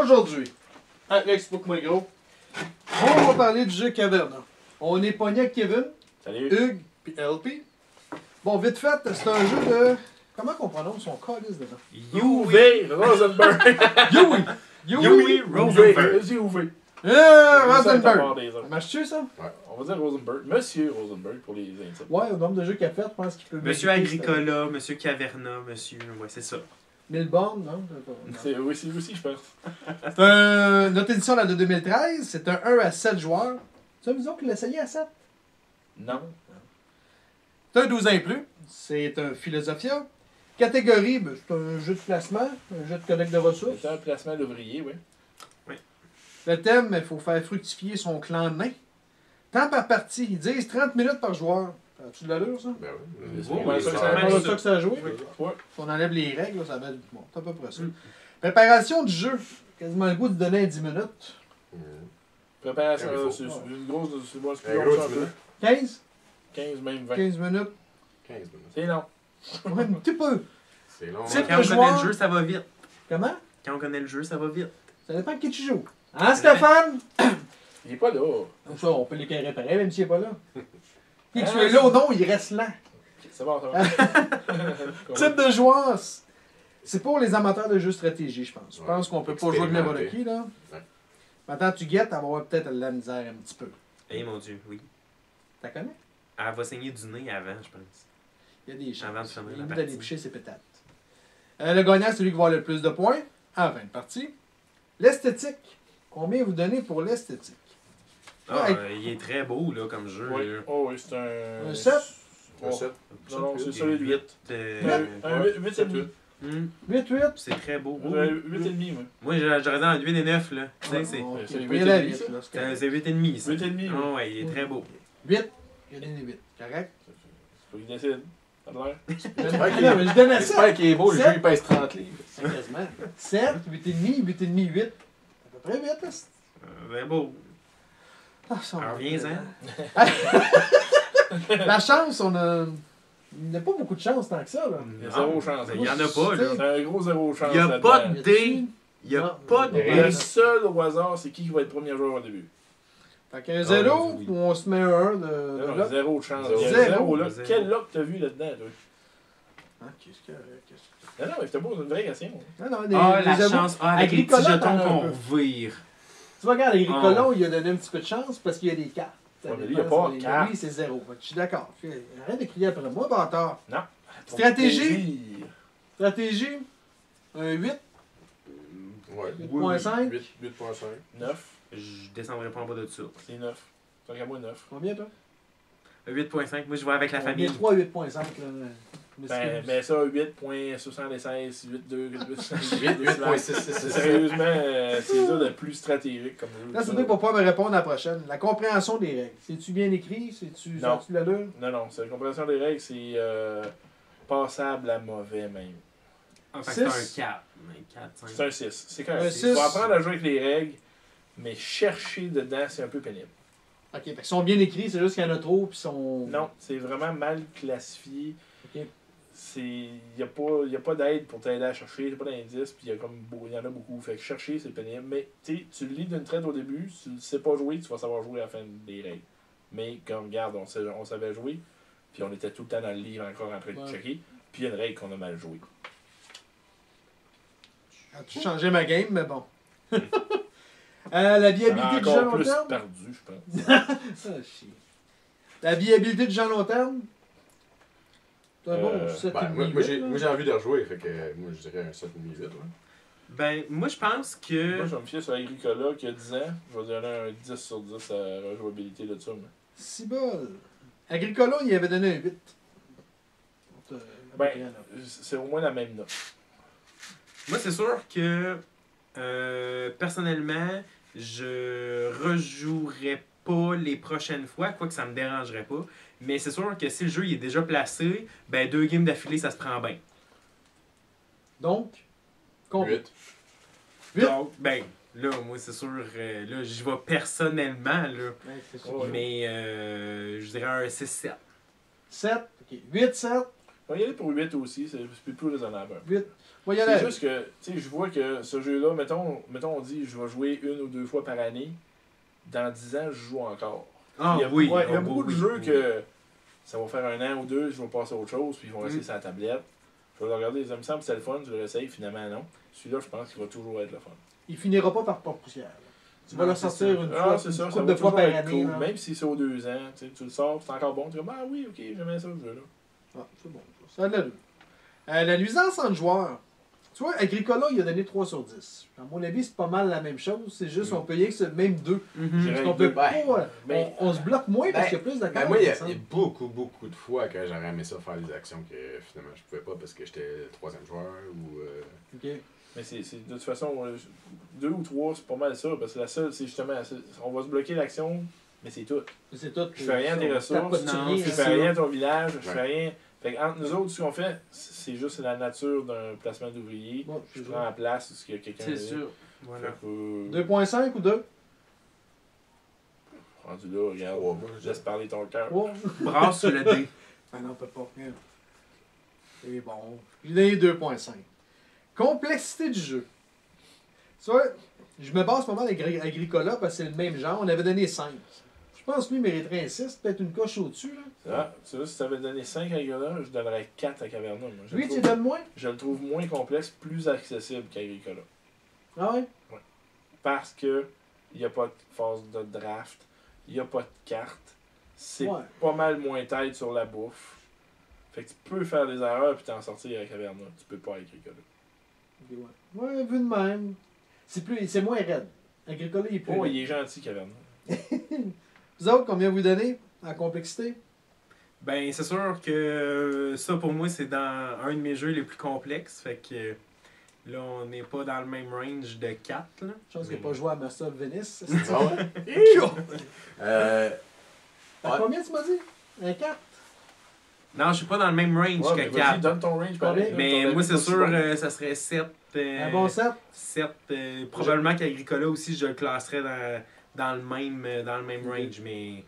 Aujourd'hui, explique-moi gros, on va parler du jeu Caverna. On est pogné avec Kevin, Salut. Hugues puis LP. Bon, vite fait, c'est un jeu de... Comment qu'on prononce son calice dedans? UV Rosenberg. Yui Rosenberg. UV. Rosenberg. Marche-tu ça? Ouais, on va dire Rosenberg. Monsieur Rosenberg pour les intimes. Ouais, au nombre de jeux qu'il a fait, je pense qu'il peut... Monsieur Agricola, Monsieur Caverna, Monsieur... Ouais, c'est ça. Milborn, non? C'est aussi, je pense. C'est notre édition là, de 2013, c'est un 1 à 7 joueurs. Tu disons qu'il l'a essayé à 7? Non. C'est un 12 ans et plus. C'est un Philosophia. Catégorie, ben, c'est un jeu de placement, un jeu de collecte de ressources. C'est un placement d'ouvrier, oui. Le thème, il faut faire fructifier son clan nain. Temps par partie, ils disent 30 minutes par joueur. As-tu de l'allure, ça? Ben oui. Ouais, C'est ça que ça a joué. Ouais. Si on enlève les règles, là, ça va être bon, c'est à peu près ça. Préparation du jeu. Quasiment le goût de donner 10 minutes. Préparation, Ouais, c'est une grosse... C'est bon, c'est Un plus gros long, 10 ça, minutes. 15? 15, même 20. 15 minutes. 15 minutes. C'est long. Ouais, un petit peu. C'est long. C'est Quand on connaît joueur. le jeu, ça va vite. Comment? Quand on connaît le jeu, ça va vite. Ça dépend de qui tu joues. Hein, Stéphane? Il est pas là. Ça, on peut les carrer pareil, même s'il n'est pas là. Qui Ah, tu es là ou non, il reste là. C'est bon, ça va. Type de joueur, c'est pour les amateurs de jeux stratégie, je pense. Je Ouais. pense qu'on peut pas jouer de n'importe qui, là. Ouais. Maintenant, tu guettes, elle va avoir peut-être de la misère un petit peu. Eh mon Dieu, oui. T'as connais? Elle va saigner du nez avant, je pense. Il y a des chances. Avant de finir Il la est partie. d'aller boucher ses pétates. Le gagnant, c'est celui qui va avoir le plus de points à la fin de partie. L'esthétique. Combien vous donnez pour l'esthétique? Ah, Ouais. il est très beau, là, comme jeu. Oui, là. oh, oui, c'est un... Un 7? Un 7. Non, non, c'est Il est solide 8. 8. Un 8 et demi. 8-8? C'est très beau. 8 et demi, moi. Moi, j'aurais dit en 8 et 9, là. Tu sais, c'est... Ok, c'est il huit y en a et demi, 8, ça? là, c'est correct. C'est 8 et demi, ça. 8 et demi, oui. Ah ouais, il est très beau. 8? Il y en a 8. Correct? Faut qu'il décide. Ça a l'air. Non, mais je donne à ça. J'espère qu'il est beau, le Sept. jeu il pèse 30 livres. C'est quasiment. 7, 8,5, 8,5, 8. À peu près 8, là. Ben beau. Ah, ça, Alors, viens-en. La chance, on a. Il n'y a pas beaucoup de chance tant que ça, là. Il y a zéro chance. Il y en a pas, là. C'est un gros zéro chance. Il n'y a là-dedans. pas de dé. Il n'y a Non. pas de Le dé. seul au hasard, c'est qui va être premier joueur au début. Fait qu'un 0, oui. ou on se met un 1 de Non, là. zéro chance. Zéro. Il y a un Zéro. zéro là. Zéro. Quel lock t'as vu là-dedans, toi? Ah, qu'est-ce que. Non, non, mais c'était beau, c'est une vraie question. Non, non, Ah, la avoues. chance. Ah, avec les petits Agricola, jetons t'en as un qu'on vire. Tu vois, regarde, Agricola, il a donné un petit peu de chance parce qu'il y a des cartes. Ça Ouais, mais dépend, lui, il y a pas de mais cartes. Lui, c'est 0. Fait que je suis d'accord. Arrête de crier après moi, bâtard. Non. Stratégie. Stratégie. Un 8. Ouais. 8.5. 8.5. 9. Je descendrai pas en bas de ça. C'est 9. Tant qu'à moi, 9. Combien, toi? 8.5, moi je vais avec la On famille. est 3 8.5, là. Ben ça, 8.76, 8.2, 8.5. 8.6. Sérieusement, c'est ça le plus stratégique comme jeu. Là, c'est pour pas me répondre à la prochaine. La compréhension des règles. C'est-tu bien écrit? C'est-tu Non. sorti de l'allure? Non, non, c'est la compréhension des règles, c'est passable à mauvais même. Ah, fait que Six. c'est un 4. 4, 5. C'est un 6. C'est Un correct. six. Il faut apprendre à jouer avec les règles, mais chercher dedans, c'est un peu pénible. Ok, fait qu'ils sont bien écrits, c'est juste qu'il y en a trop, puis ils sont. Non, c'est vraiment mal classifié. Ok. Il n'y a pas d'aide pour t'aider à chercher, il n'y a pas d'indice, puis il y en a beaucoup. Fait que chercher, c'est pénible. Mais tu le lis d'une traite au début, si tu ne sais pas jouer, tu vas savoir jouer à la fin des règles. Mais comme, regarde, on savait jouer, puis on était tout le temps dans le livre encore en train de Ouais. checker, puis il y a une règle qu'on a mal joué. J'ai changé ma game, mais bon. La viabilité du jeu à encore long plus terme? perdu, je pense. Ah, chier. La viabilité du jeu à long terme? C'est un bon 7 Ben, moi, j'ai envie de rejouer, fait que moi je dirais un 7,5 8. Ouais. Ben, moi je pense que. Moi, je vais me fier sur Agricola qui a 10 ans. Je vais donner un 10 sur 10 à la rejouabilité de ça. Mais... 6 balles. Agricola, il avait donné un 8. Ben, c'est au moins la même note. Moi, c'est sûr que. Personnellement, je rejouerai pas les prochaines fois, quoique ça me dérangerait pas. Mais c'est sûr que si le jeu il est déjà placé, ben 2 games d'affilée, ça se prend bien. Donc, combien? 8. Huit. Donc, ben, là, moi, c'est sûr, là, j'y vais personnellement, là. Ouais, c'est ça. Ouais. Mais je dirais un 6-7. 7. Ok. 8, 7. On va y aller pour 8 aussi, c'est plus raisonnable. 8. On va y aller. C'est juste que, tu sais, je vois que ce jeu-là, mettons, on dit je vais jouer 1 ou 2 fois par année. Dans 10 ans, je joue encore. Ah il y a, oui. ouais, il y a ah, beaucoup oui, de jeux oui. que ça va faire 1 an ou 2, je vais passer à autre chose, puis ils vont rester sur la tablette. Je vais le regarder, ça me semble que c'est le fun, je le réessaye, finalement non. Celui-là, je pense qu'il va toujours être le fun. Il finira pas par porte-poussière. Tu vas Non, le c'est sortir ça. une Ah, fois, c'est ça, une ça couple va de fois toujours par être année. cool. là. Même si c'est aux 2 ans, tu le sors, c'est encore bon, tu dis ah oui, ok, j'aimais ça ce jeu-là. Ah, c'est bon. Ça a de l'allure. La nuisance entre joueurs. Tu vois, Agricola, il a donné 3 sur 10. À mon avis, c'est pas mal la même chose. C'est juste, on peut y aller que même 2. Mhm. J'irais Parce avec qu'on peut deux. pas. Mais- On se bloque moins parce qu'il y a plus de Mais cartes. moi, il y a il me semble. beaucoup de fois que j'aurais aimé ça faire des actions que finalement je pouvais pas parce que j'étais le 3e joueur ou. Ok. Mais c'est de toute façon, 2 ou 3, c'est pas mal ça, parce que la seule, c'est justement, on va se bloquer l'action, mais c'est tout. C'est tout. Je fais rien des ressources, non, je c'est fais ça. rien à ton village, je Ouais. fais rien. Fait entre nous autres, ce qu'on fait, c'est juste la nature d'un placement d'ouvrier. Bon, Je prends la place où il y a quelqu'un. C'est sûr. Voilà. 2.5 ou 2? Rendu là, regarde, Ouais, moi, je laisse parler ton cœur. Oh. Brasse sur le dé. Ah non, on peut pas. Regarde. C'est bon. J'ai donné 2.5. Complexité du jeu. Tu vois, je me base pas mal avec Agricola parce que c'est le même genre. On avait donné 5. Je pense que lui mériterait un 6, peut-être une coche au-dessus. Là. Tu vois, si tu avais donné 5 à Agricola, je donnerais 4 à Caverna. Moi. Lui, tu lui donnes moins? Je le trouve moins complexe, plus accessible qu'Agricola. Ah ouais? Parce que il n'y a pas de phase de draft, il n'y a pas de carte. C'est Ouais. pas mal moins tête sur la bouffe. Fait que tu peux faire des erreurs puis t'en sortir avec Caverna. Tu peux pas avec Agricola. Ok, ouais. Ouais, vu de même. C'est moins raide. Agricola, il est plus Oh, raide. il est gentil, Caverna. Vous autres, combien vous donnez en complexité? Ben, c'est sûr que ça, pour moi, c'est dans un de mes jeux les plus complexes. Fait que là, on n'est pas dans le même range de 4. Là. Je pense qu'il n'a pas joué à Master of Venice. Ah ouais? T'as combien, tu m'as dit? Un 4? Non, je suis pas dans le même range Ouais, mais que vas-y, 4. donne ton range pareil. Combien? Mais Ton moi, avis c'est pas sûr, si bon. ça serait 7. Un bon 7? 7. Probablement qu'Agricola aussi, je le classerais dans le même range. Mais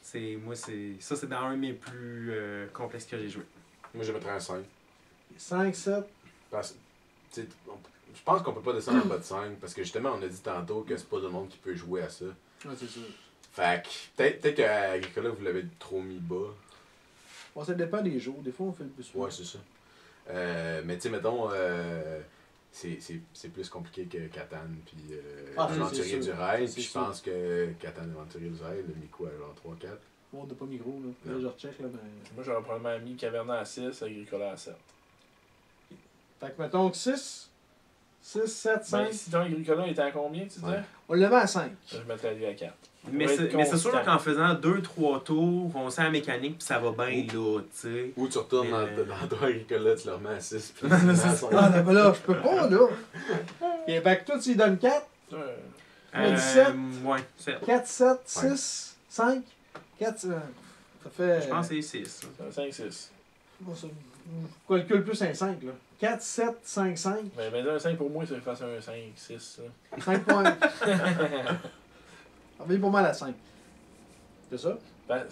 ça, c'est dans un de mes plus complexes que j'ai joué. Moi, je mettrais un 5. 5, 7. Parce, tu sais, je pense qu'on peut pas descendre en bas de 5 parce que justement, on a dit tantôt que c'est pas tout le monde qui peut jouer à ça. Ouais, c'est sûr. Fait que peut-être qu'à Agricola, vous l'avez trop mis bas. Bon, ça dépend des jours. Des fois, on fait le plus. Ouais, c'est ça. Mais tu sais, mettons, c'est plus compliqué que Catan puis Ah, ça, l'Aventurier c'est du sûr. Rail. Ça, Puis c'est je pense que Catan et l'Aventurier du Rail, le mis quoi, genre 3-4. Bon, on n'a pas mis gros, là. Là, Non. je recheck, là, mais... Moi, j'aurais probablement mis Caverna à 6, Agricola à 7. Fait que, mettons que 6. 6, 7, 5. Ben, si ton Agricola était à combien, tu disais? Ouais. On le met à 5. Je mettrais lui à 4. Mais Pour être c'est sûr constant. qu'en faisant 2-3 tours, on sent la mécanique puis ça va bien là, tu sais. Ou tu retournes Mais- dans ton Agricola, tu le remets à 6. Puis tu le remets à 5. Ah, là, ben là, je peux pas, là. Et fait que toi, tu lui donnes 4. Mais 17? Ouais, 7. 4, 7, Cinq. 6, 5. 4, ça fait... Je pense que c'est 6. 5-6. Bon, ça... Calcule plus un 5, là. 4, 7, 5, 5. Mais un 5 pour moi, c'est face à un 5-6. 5 points. On va pour mal à 5. C'est ça? Ben,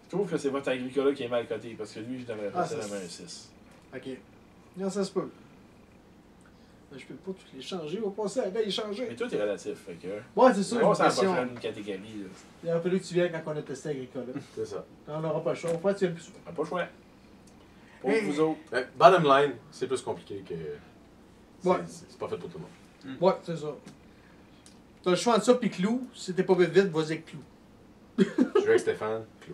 je trouve que c'est votre Agricola qui est mal coté, parce que lui, je donnerais Ah, ça, facilement c'est- un 6. Ok. Non, ça se peut. Mais je peux pas tous les changer. On va passer à les changer. Mais tout est relatif, fait que... Ouais, c'est ça, On j'ai va une sur la question. prochaine catégorie, là. Il aurait fallu que tu viennes quand on a testé Agricola. C'est ça. On n'aura pas le choix. On va tu viennes plus souvent. On n'a pas le choix. Pour Hey. vous autres. Bottom line, c'est plus compliqué que. Ouais. C'est pas fait pour tout le monde. Ouais, c'est ça. T'as le choix entre ça pis Clou. Si t'es pas vite, vas-y avec Clou. Je joue avec Stéphane. Clou.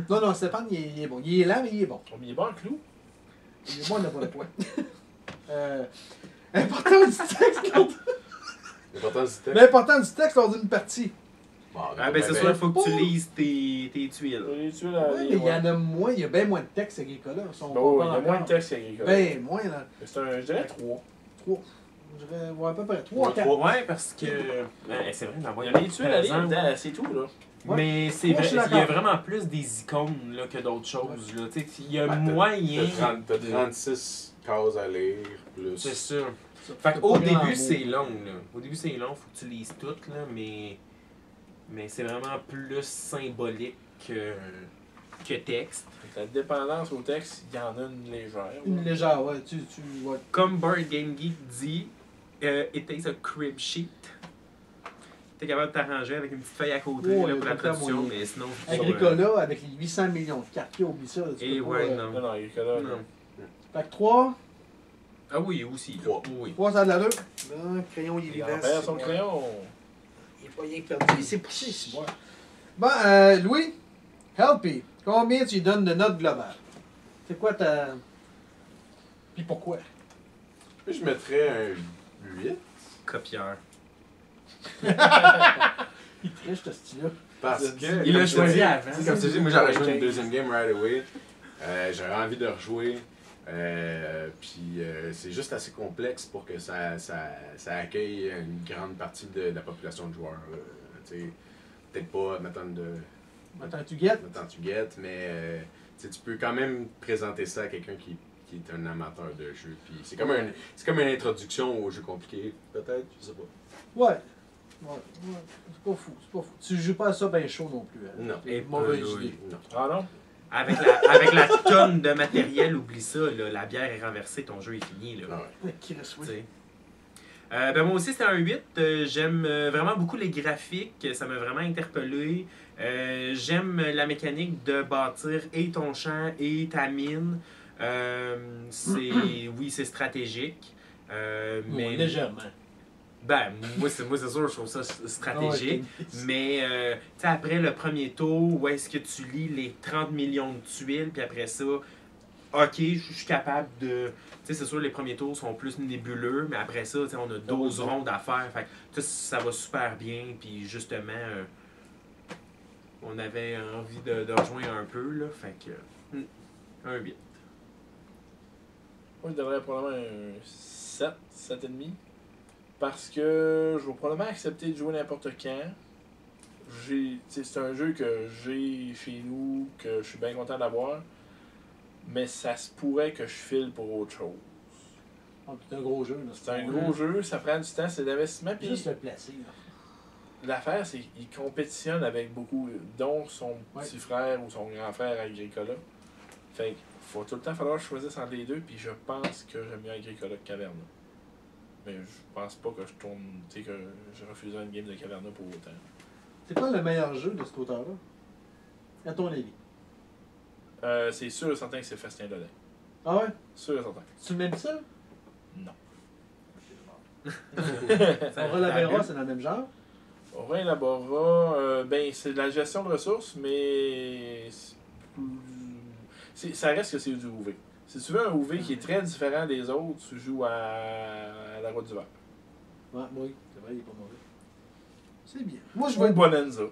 Non, non, Stéphane, il est bon. Il est lent, mais il est bon. On met bon le clou. Il est bon, on n'a pas le point. Important du texte, lors- L'important, c'était. L'important du texte lors d'une partie. Bon, Ah, ben c'est sûr, il faut que tu lises tes tuiles. Les tuiles à Ouais, mais lire, il y en a moins, il y a bien moins de texte Agricola. Si on Bon, il y compare a moins de encore. texte qu'Agricola. Ben, moins, là. Mais c'est un, je dirais 3. 3. Je dirais, ouais, à peu près 3, Ouais, 4. trois. Ouais, parce que. C'est vrai, Il y a des tuiles à lire dedans, c'est tout, là. Mais c'est Moi, vrai, je suis il y a d'accord. vraiment plus des icônes là, que d'autres choses. Là. Tu sais, il y a Ouais, moyen. T'as 36 cases à lire, plus. C'est sûr. Ça, Fait c'est qu'au pas grand début, mot. c'est long. Là. Au début, c'est long, faut que tu lises tout, là, mais c'est vraiment plus symbolique que texte. La dépendance au texte, il y en a une légère. Une légère, ouais. Ouais. Comme Board Game Geek dit, it takes a crib sheet. T'es capable de t'arranger avec une petite feuille à côté Ouais, là, pour la comme ça, traduction, moyen. mais sinon. Agricola, avec les 800 millions de cartes, qui oublie ça. Tu Et peux pas, ouais, non. Non, Agricola, Non. Fait que 3, Ah oui, aussi. là. Trois. Oui. 3 ça a de la 2. Crayon, il est il vivant. en perd son c'est crayon. Il est pas rien perdu, il s'est poussé, c'est bon. Bon, Louis, Helpy, combien tu lui donnes de note globale? C'est quoi ta. Puis pourquoi? Je mettrais un 8. Copieur. Il triche, ce style-là. Parce que. Il comme l'a je choisi te dis- avant. tu sais, comme je te dis, moi j'aurais joué une Ok. deuxième game right away. J'aurais envie de rejouer. Puis c'est juste assez complexe pour que ça accueille une grande partie de la population de joueurs. Tu sais, peut-être pas m'attendre de. Attends, tu guettes? Attends, tu guettes, mais tu sais, tu peux quand même présenter ça à quelqu'un qui est un amateur de jeu. Puis c'est comme une introduction aux jeux compliqués, peut-être, je sais pas. Ouais. C'est pas fou, c'est pas fou. Tu joues pas à ça bien chaud non plus. Hein. Non. Et Mauvaise peu, idée. Non. Ah non? Avec la tonne de matériel, oublie ça, là, la bière est renversée, ton jeu est fini. Là. Ah ouais. Qui reste, oui. Tu sais. Ben moi aussi, c'était un 8. J'aime vraiment beaucoup les graphiques. Ça m'a vraiment interpellé. J'aime la mécanique de bâtir et ton champ et ta mine. Oui, c'est stratégique. Ouais, Mais légèrement. ben, moi, c'est sûr, je trouve ça stratégique. Ah ouais, Mais tu sais, après le premier tour, où est-ce que tu lis les 30 millions de tuiles, puis après ça, ok, je suis capable de. Tu sais, c'est sûr, les premiers tours sont plus nébuleux, mais après ça, tu sais, on a 12 rondes à faire. Fait que, tu sais, ça va super bien, puis justement, on avait envie de rejoindre un peu, là. Fait que, un 8. Moi, je donnerais probablement un 7, 7,5. Parce que je vais probablement accepter de jouer n'importe quand. C'est un jeu que j'ai chez nous, que je suis bien content d'avoir. Mais ça se pourrait que je file pour autre chose. Ah, c'est un gros jeu. là. C'est un gros jeu, ça prend du temps, c'est de l'investissement. Puis Juste le placer. Là. l'affaire, c'est qu'il compétitionne avec beaucoup, dont son Ouais. petit frère ou son grand frère Agricola. Fait qu'il faut tout le temps falloir que je choisisse entre les deux, puis je pense que j'aime mieux Agricola que Caverna. Mais je pense pas que je tourne, tu sais, que je refuserais une game de Caverna pour autant. C'est quoi le meilleur jeu de cet auteur-là? À ton avis. C'est sûr et certain que c'est Festin Lodin. Ah ouais? Sûr et certain. Tu le même ça? Non. Aura la Vera, c'est dans le même genre. Aura Elabora, ben c'est de la gestion de ressources, mais ça reste que c'est du UV. Si tu veux un UV qui est très différent des autres, tu joues à la Route du Vert. Ouais, oui, c'est vrai, il est pas mauvais. C'est bien. Moi, je Ou vois. Bonanza.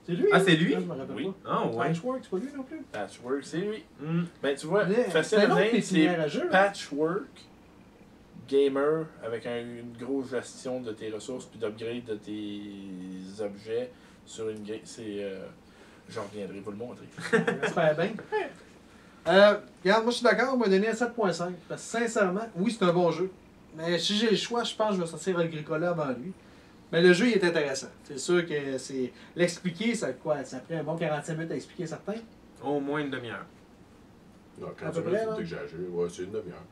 C'est lui? Ah, hein? c'est lui? Ah, je me rappelle Oui. Ah, pas. ouais. Patchwork, c'est pas lui non plus. Patchwork, c'est lui. Hmm. Ben tu vois, C'est Festin un autre Lodin, c'est pépinière à jeu. hein? Patchwork Gamer avec une grosse gestion de tes ressources puis d'upgrade de tes objets sur une game. C'est. J'en reviendrai vous le montrer. J'espère bien. Regarde, moi je suis d'accord, on m'a donné un 7.5. Parce que sincèrement, oui, c'est un bon jeu. Mais si j'ai le choix, je pense que je vais sortir Agricola avant lui. Mais le jeu, il est intéressant. C'est sûr que c'est. L'expliquer, ça quoi? Ça prend un bon 45 minutes à expliquer certains. Au moins une demi-heure. Non, quand À tu peu près, veux, là. c'est exagéré. Ouais, c'est une demi-heure.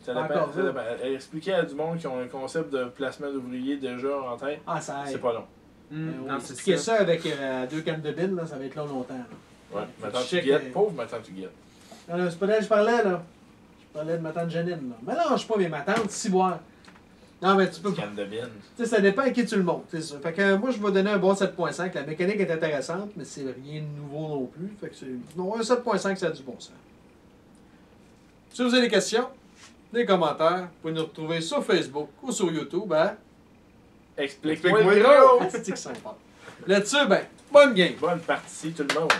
Ça Encore dépend. là. Expliquer à du monde qui ont un concept de placement d'ouvriers déjà en tête, Ah, ça c'est aide. pas long. Non, c'est Expliquer ça. ça avec 2 cannes de bine, là, ça va être long longtemps. Là. Ouais. Faut Maintenant que tu check, guettes. Pauvre maintenant tu guettes. Non, non, c'est pas d'elle que je parlais, là. Je parlais de ma tante Janine, là. Mélange pas mes ma tante, si boire. Non, mais tu peux pas. Canne de bine. Tu sais, ça dépend à qui tu le montes, c'est ça. Fait que moi, je vais donner un bon 7.5. La mécanique est intéressante, mais c'est rien de nouveau non plus. Fait que c'est. Non, un 7.5, ça a du bon sens. Si vous avez des questions, des commentaires, vous pouvez nous retrouver sur Facebook ou sur YouTube, hein. Explique-moi Explique-moi le le gros. Ah, c'est que sympa. Là-dessus, ben, bonne game! Bonne partie tout le monde.